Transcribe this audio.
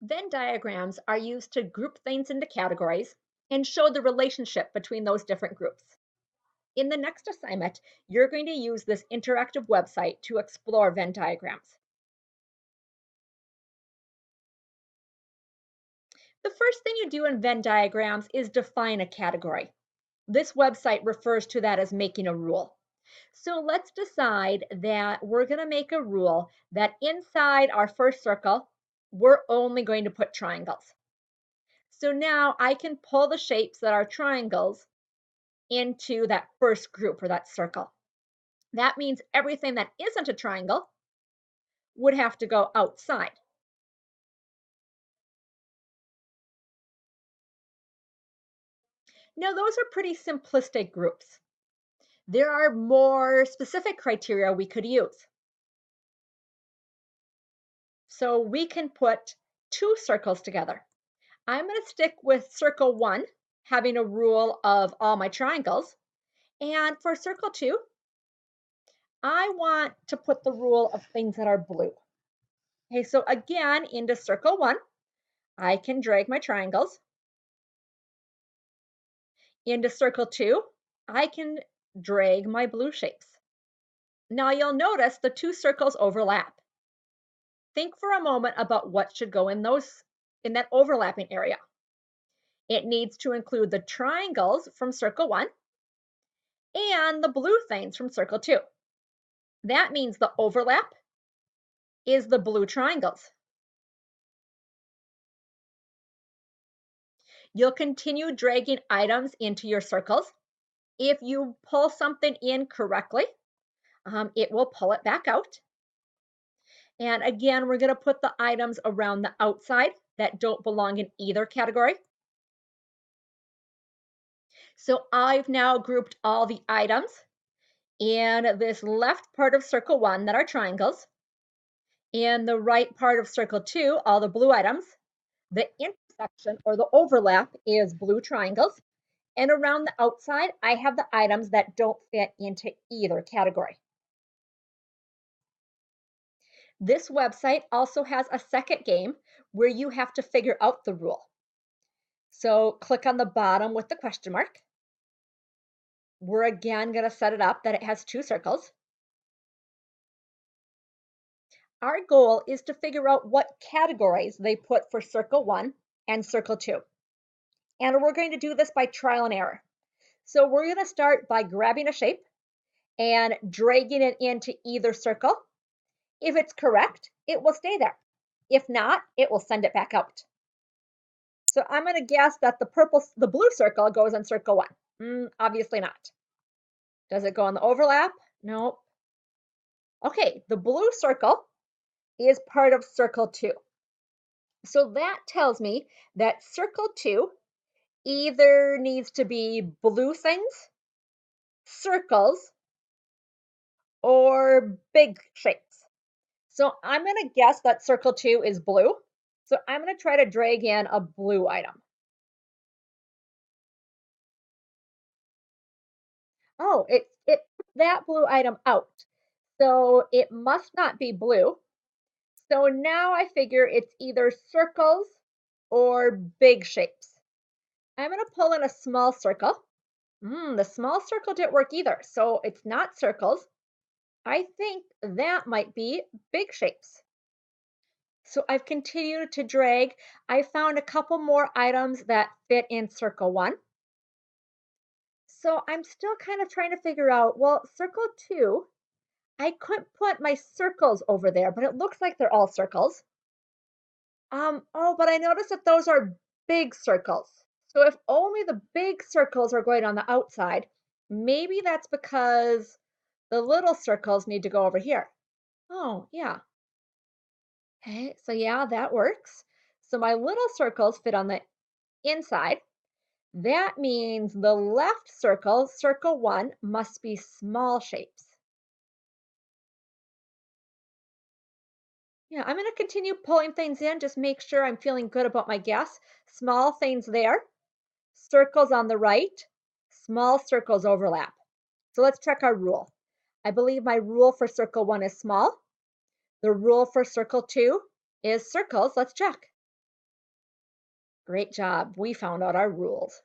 Venn diagrams are used to group things into categories and show the relationship between those different groups. In the next assignment, you're going to use this interactive website to explore Venn diagrams. The first thing you do in Venn diagrams is define a category. This website refers to that as making a rule. So let's decide that we're going to make a rule that inside our first circle, we're only going to put triangles. So now I can pull the shapes that are triangles into that first group or that circle. That means everything that isn't a triangle would have to go outside. Now, those are pretty simplistic groups. There are more specific criteria we could use. So we can put two circles together. I'm going to stick with circle one, having a rule of all my triangles. And for circle two, I want to put the rule of things that are blue. Okay, so again, into circle one, I can drag my triangles. Into circle two, I can drag my blue shapes. Now you'll notice the two circles overlap. Think for a moment about what should go in that overlapping area. It needs to include the triangles from circle one and the blue things from circle two. That means the overlap is the blue triangles. You'll continue dragging items into your circles. If you pull something in correctly, it will pull it back out. And again, we're going to put the items around the outside that don't belong in either category. So I've now grouped all the items in this left part of circle one that are triangles. In the right part of circle two, all the blue items. The intersection or the overlap is blue triangles. And around the outside, I have the items that don't fit into either category. This website also has a second game where you have to figure out the rule. So click on the bottom with the question mark. We're again going to set it up that it has two circles. Our goal is to figure out what categories they put for circle one and circle two. And we're going to do this by trial and error. So we're going to start by grabbing a shape and dragging it into either circle. If it's correct, it will stay there. If not, it will send it back out. So I'm going to guess that the blue circle goes in circle one. Obviously not. Does it go in the overlap? No. Okay, the blue circle is part of circle two. So that tells me that circle two either needs to be blue things, circles, or big shapes. So I'm going to guess that circle two is blue. So I'm going to try to drag in a blue item. Oh, it took that blue item out. So it must not be blue. So now I figure it's either circles or big shapes. I'm going to pull in a small circle. The small circle didn't work either. So it's not circles. I think that might be big shapes. So I've continued to drag. I found a couple more items that fit in circle one. So I'm still kind of trying to figure out, well, circle two, I couldn't put my circles over there, but it looks like they're all circles. Oh, but I noticed that those are big circles. So if only the big circles are going on the outside, maybe that's because the little circles need to go over here. Oh, yeah. Okay, so yeah, that works. So my little circles fit on the inside. That means the left circle, circle one, must be small shapes. Yeah, I'm going to continue pulling things in, just make sure I'm feeling good about my guess. Small things there, circles on the right, small circles overlap. So let's check our rule. I believe my rule for circle one is small. The rule for circle two is circles. Let's check. Great job. We found out our rules.